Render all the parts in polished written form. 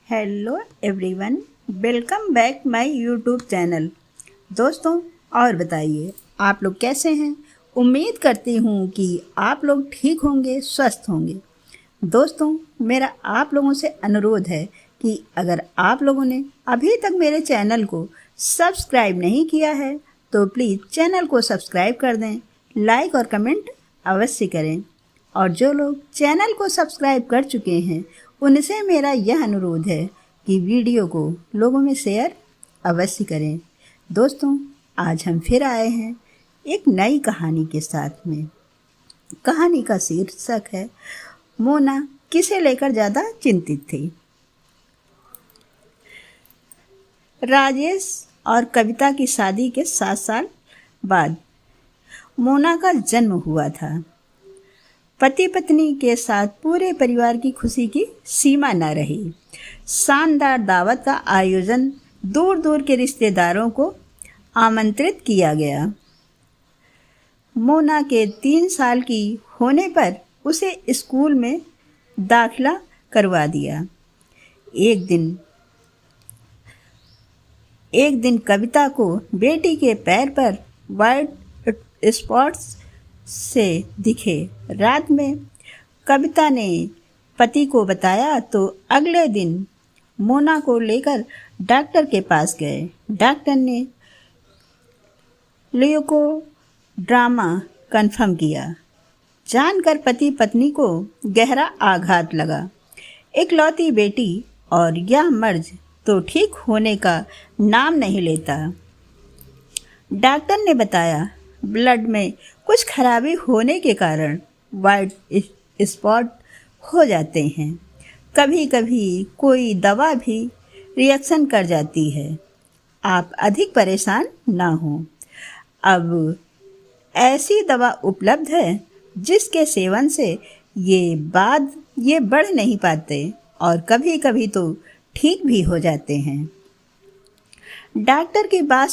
Hello everyone, welcome back my YouTube channel. दोस्तों, और बताइए आप लोग कैसे हैं। उम्मीद करती हूँ कि आप लोग ठीक होंगे, स्वस्थ होंगे। दोस्तों, मेरा आप लोगों से अनुरोध है कि अगर आप लोगों ने अभी तक मेरे चैनल को सब्सक्राइब नहीं किया है तो प्लीज़ चैनल को सब्सक्राइब कर दें, लाइक और कमेंट अवश्य करें। और जो लोग चैनल को सब्सक्राइब कर चुके हैं उनसे मेरा यह अनुरोध है कि वीडियो को लोगों में शेयर अवश्य करें। दोस्तों, आज हम फिर आए हैं एक नई कहानी के साथ में। कहानी का शीर्षक है मोना किसे लेकर ज़्यादा चिंतित थी। राजेश और कविता की शादी के 7 साल बाद मोना का जन्म हुआ था। पति पत्नी के साथ पूरे परिवार की खुशी की सीमा न रही। शानदार दावत का आयोजन, दूर दूर के रिश्तेदारों को आमंत्रित किया गया। मोना के 3 साल की होने पर उसे स्कूल में दाखिला करवा दिया। एक दिन कविता को बेटी के पैर पर वाइट स्पॉट्स से दिखे। रात में कविता ने पति को बताया तो अगले दिन मोना को लेकर डॉक्टर के पास गए। डॉक्टर ने ल्यूकोड्रामा कन्फर्म किया। जानकर पति पत्नी को गहरा आघात लगा। इकलौती बेटी और यह मर्ज तो ठीक होने का नाम नहीं लेता। डॉक्टर ने बताया ब्लड में कुछ खराबी होने के कारण वाइट स्पॉट हो जाते हैं। कभी कभी कोई दवा भी रिएक्शन कर जाती है। आप अधिक परेशान ना हों। अब ऐसी दवा उपलब्ध है जिसके सेवन से ये बढ़ नहीं पाते और कभी कभी तो ठीक भी हो जाते हैं। डॉक्टर की बात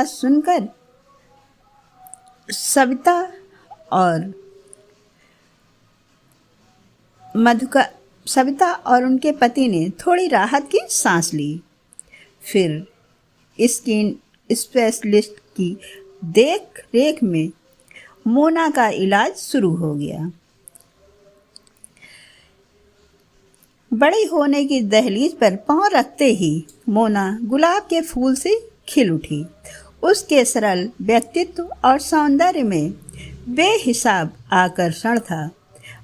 सुनकर सविता और उनके पति ने थोड़ी राहत की सांस ली। फिर स्किन स्पेशलिस्ट की देख रेख में मोना का इलाज शुरू हो गया। बड़ी होने की दहलीज पर पांव रखते ही मोना गुलाब के फूल से खिल उठी। उसके सरल व्यक्तित्व और सौंदर्य में बेहिसाब आकर्षण था,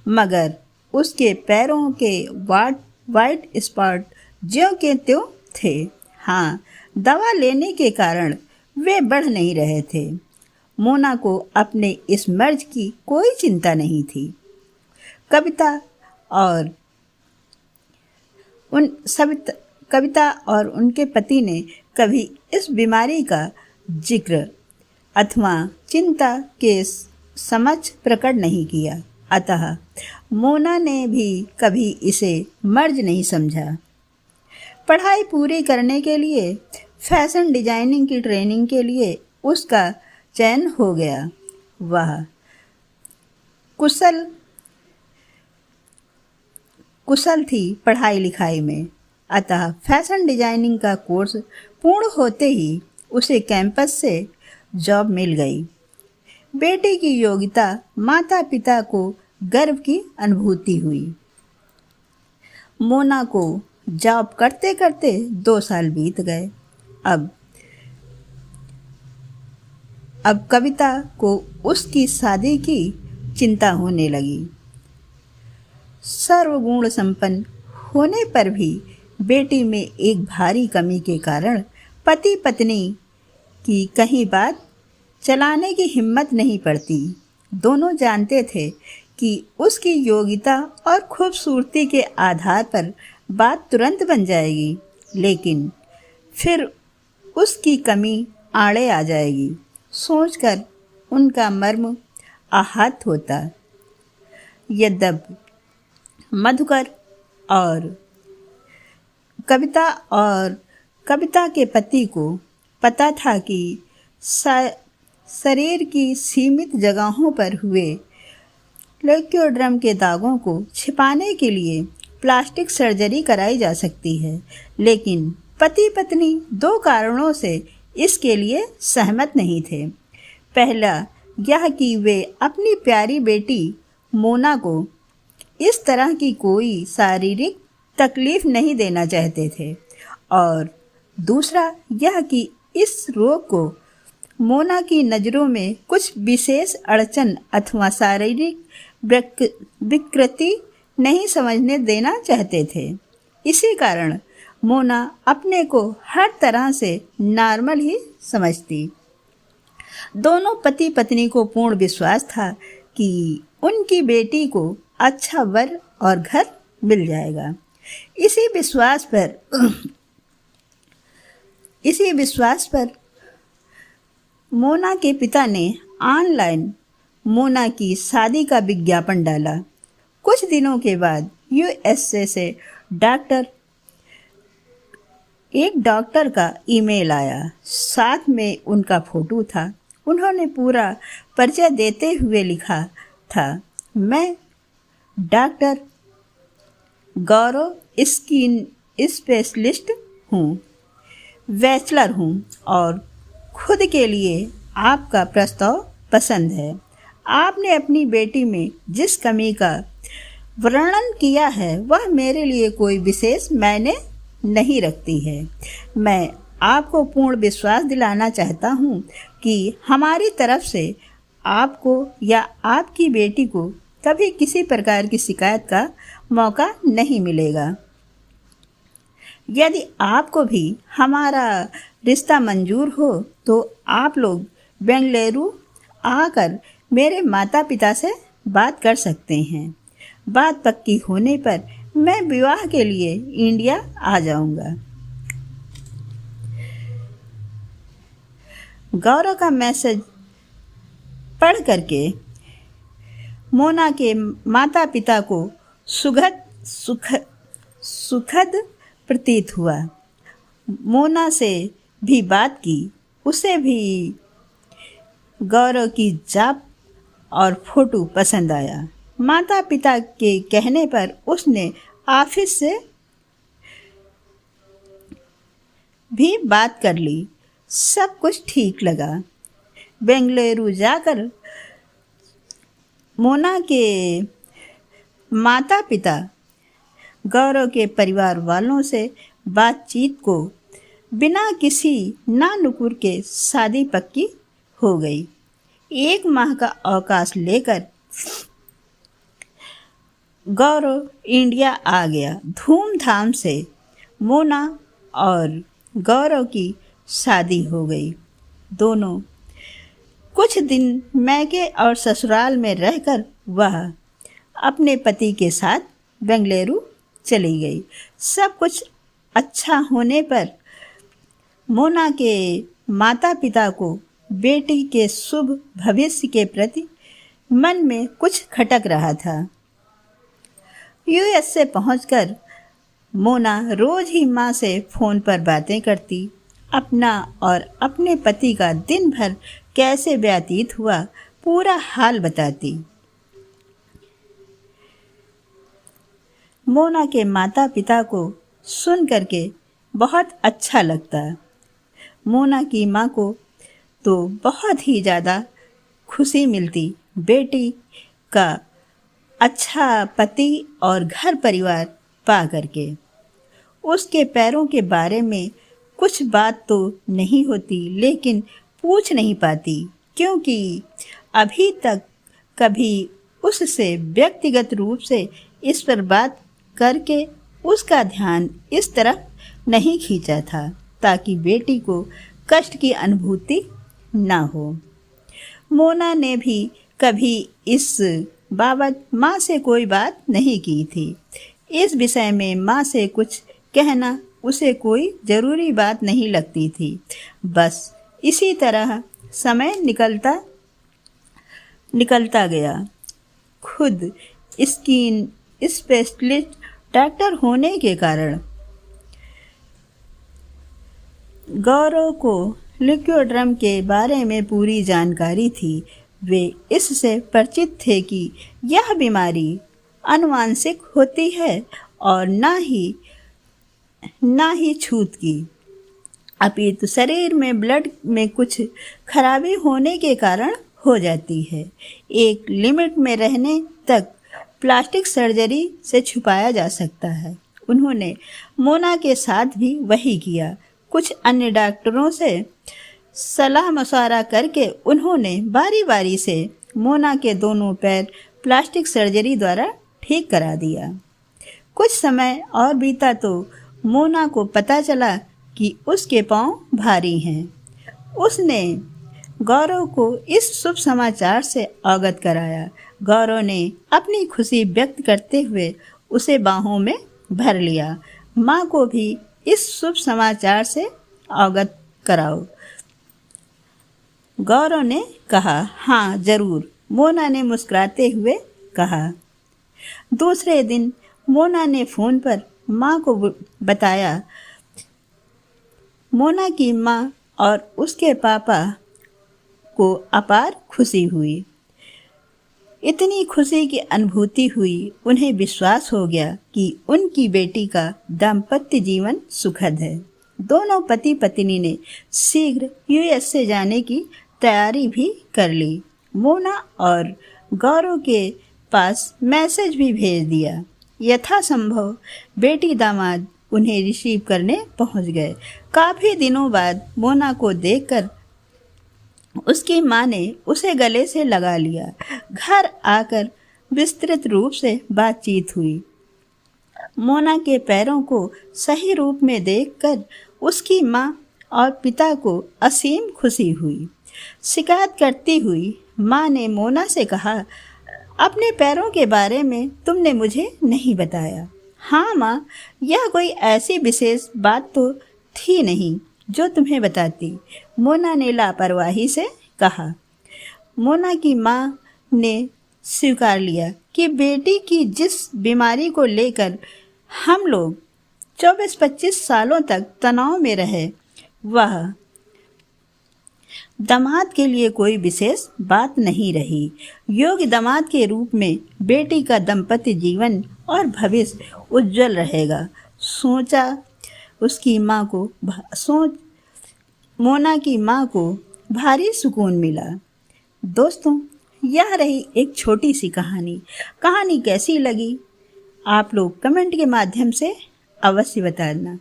मगर उसके पैरों के वाइट स्पॉट ज्यों के त्यों थे। हाँ, दवा लेने के कारण वे बढ़ नहीं रहे थे। मोना को अपने इस मर्ज की कोई चिंता नहीं थी। कविता और उनके पति ने कभी इस बीमारी का जिक्र अथवा चिंता के समक्ष प्रकट नहीं किया। अतः मोना ने भी कभी इसे मर्ज नहीं समझा। पढ़ाई पूरी करने के लिए फैशन डिजाइनिंग की ट्रेनिंग के लिए उसका चयन हो गया। वह कुशल थी पढ़ाई लिखाई में। अतः फैशन डिजाइनिंग का कोर्स पूर्ण होते ही उसे कैंपस से जॉब मिल गई। बेटी की योग्यता माता पिता को गर्व की अनुभूति हुई। मोना को जॉब करते करते 2 साल बीत गए। अब कविता को उसकी शादी की चिंता होने लगी। सर्वगुण संपन्न होने पर भी बेटी में एक भारी कमी के कारण पति पत्नी की कहीं बात चलाने की हिम्मत नहीं पड़ती। दोनों जानते थे कि उसकी योग्यता और खूबसूरती के आधार पर बात तुरंत बन जाएगी, लेकिन फिर उसकी कमी आड़े आ जाएगी सोचकर उनका मर्म आहत होता। यद्यपि मधुकर और कविता के पति को पता था कि शरीर की सीमित जगहों पर हुए लेक्योड्रम के दागों को छिपाने के लिए प्लास्टिक सर्जरी कराई जा सकती है, लेकिन पति पत्नी दो कारणों से इसके लिए सहमत नहीं थे। पहला यह कि वे अपनी प्यारी बेटी मोना को इस तरह की कोई शारीरिक तकलीफ नहीं देना चाहते थे, और दूसरा यह कि इस रोग को मोना की नज़रों में कुछ विशेष अड़चन अथवा शारीरिक विकृति नहीं समझने देना चाहते थे। इसी कारण मोना अपने को हर तरह से नॉर्मल ही समझती। दोनों पति पत्नी को पूर्ण विश्वास था कि उनकी बेटी को अच्छा वर और घर मिल जाएगा। इसी विश्वास पर मोना के पिता ने ऑनलाइन मोना की शादी का विज्ञापन डाला। कुछ दिनों के बाद यूएसए से एक डॉक्टर का ईमेल आया, साथ में उनका फोटो था। उन्होंने पूरा परिचय देते हुए लिखा था, मैं डॉक्टर गौरव स्किन स्पेशलिस्ट हूँ, बैचलर हूँ और खुद के लिए आपका प्रस्ताव पसंद है। आपने अपनी बेटी में जिस कमी का वर्णन किया है वह मेरे लिए कोई विशेष मायने नहीं रखती है। मैं आपको पूर्ण विश्वास दिलाना चाहता हूँ कि हमारी तरफ से आपको या आपकी बेटी को कभी किसी प्रकार की शिकायत का मौका नहीं मिलेगा। यदि आपको भी हमारा रिश्ता मंजूर हो तो आप लोग बेंगलुरु आकर मेरे माता पिता से बात कर सकते हैं। बात पक्की होने पर मैं विवाह के लिए इंडिया आ जाऊंगा। गौरव का मैसेज पढ़ करके मोना के माता पिता को सुखद प्रतीत हुआ। मोना से भी बात की, उसे भी गौरव की जाप और फोटो पसंद आया। माता पिता के कहने पर उसने ऑफिस से भी बात कर ली। सब कुछ ठीक लगा। बेंगलुरु जाकर मोना के माता पिता गौरव के परिवार वालों से बातचीत को बिना किसी नानुकुर के शादी पक्की हो गई। 1 माह का अवकाश लेकर गौरव इंडिया आ गया। धूमधाम से मोना और गौरव की शादी हो गई। दोनों कुछ दिन मैके और ससुराल में रहकर वह अपने पति के साथ बेंगलुरु चली गई। सब कुछ अच्छा होने पर मोना के माता पिता को बेटी के शुभ भविष्य के प्रति मन में कुछ खटक रहा था। यूएस से पहुंचकर मोना रोज ही माँ से फ़ोन पर बातें करती। अपना और अपने पति का दिन भर कैसे व्यतीत हुआ पूरा हाल बताती। मोना के माता पिता को सुन करके बहुत अच्छा लगता। मोना की माँ को तो बहुत ही ज़्यादा खुशी मिलती बेटी का अच्छा पति और घर परिवार पा करके। उसके पैरों के बारे में कुछ बात तो नहीं होती, लेकिन पूछ नहीं पाती क्योंकि अभी तक कभी उससे व्यक्तिगत रूप से इस पर बात करके उसका ध्यान इस तरफ नहीं खींचा था ताकि बेटी को कष्ट की अनुभूति ना हो। मोना ने भी कभी इस बाबत माँ से कोई बात नहीं की थी। इस विषय में माँ से कुछ कहना उसे कोई ज़रूरी बात नहीं लगती थी। बस इसी तरह समय निकलता गया। खुद स्किन स्पेशलिस्ट डॉक्टर होने के कारण गौरव को लेक्योड्रम के बारे में पूरी जानकारी थी। वे इससे परिचित थे कि यह बीमारी आनुवंशिक होती है और ना ही छूत की, अपितु शरीर में ब्लड में कुछ खराबी होने के कारण हो जाती है। एक लिमिट में रहने तक प्लास्टिक सर्जरी से छुपाया जा सकता है। उन्होंने मोना के साथ भी वही किया। कुछ अन्य डॉक्टरों से सलाह मशवरा करके उन्होंने बारी बारी से मोना के दोनों पैर प्लास्टिक सर्जरी द्वारा ठीक करा दिया। कुछ समय और बीता तो मोना को पता चला कि उसके पांव भारी हैं। उसने गौरव को इस शुभ समाचार से अवगत कराया। गौरव ने अपनी खुशी व्यक्त करते हुए उसे बाहों में भर लिया। माँ को भी इस शुभ समाचार से अवगत कराओ, गौरव ने कहा। हाँ जरूर, मोना ने मुस्कुराते हुए कहा। दूसरे दिन मोना ने फ़ोन पर माँ को बताया। मोना की माँ और उसके पापा को अपार खुशी हुई। इतनी खुशी की अनुभूति हुई, उन्हें विश्वास हो गया कि उनकी बेटी का दाम्पत्य जीवन सुखद है। दोनों पति पत्नी ने शीघ्र यूएसए जाने की तैयारी भी कर ली। मोना और गौरव के पास मैसेज भी भेज दिया। यथासंभव बेटी दामाद उन्हें रिसीव करने पहुंच गए। काफ़ी दिनों बाद मोना को देखकर उसकी माँ ने उसे गले से लगा लिया। घर आकर विस्तृत रूप से बातचीत हुई। मोना के पैरों को सही रूप में देखकर उसकी माँ और पिता को असीम खुशी हुई। शिकायत करती हुई माँ ने मोना से कहा, अपने पैरों के बारे में तुमने मुझे नहीं बताया। हाँ माँ, यह कोई ऐसी विशेष बात तो थी नहीं जो तुम्हें बताती, मोना ने लापरवाही से कहा। मोना की माँ ने स्वीकार लिया कि बेटी की जिस बीमारी को लेकर हम लोग 24-25 सालों तक तनाव में रहे, वह दामाद के लिए कोई विशेष बात नहीं रही। योग्य दामाद के रूप में बेटी का दाम्पत्य जीवन और भविष्य उज्जवल रहेगा, सोचा उसकी माँ को मोना की माँ को भारी सुकून मिला। दोस्तों, यह रही एक छोटी सी कहानी। कहानी कैसी लगी आप लोग कमेंट के माध्यम से अवश्य बताना।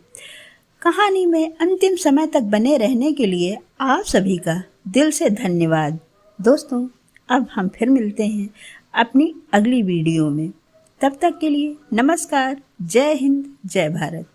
कहानी में अंतिम समय तक बने रहने के लिए आप सभी का दिल से धन्यवाद। दोस्तों, अब हम फिर मिलते हैं अपनी अगली वीडियो में। तब तक के लिए नमस्कार। जय हिंद, जय भारत।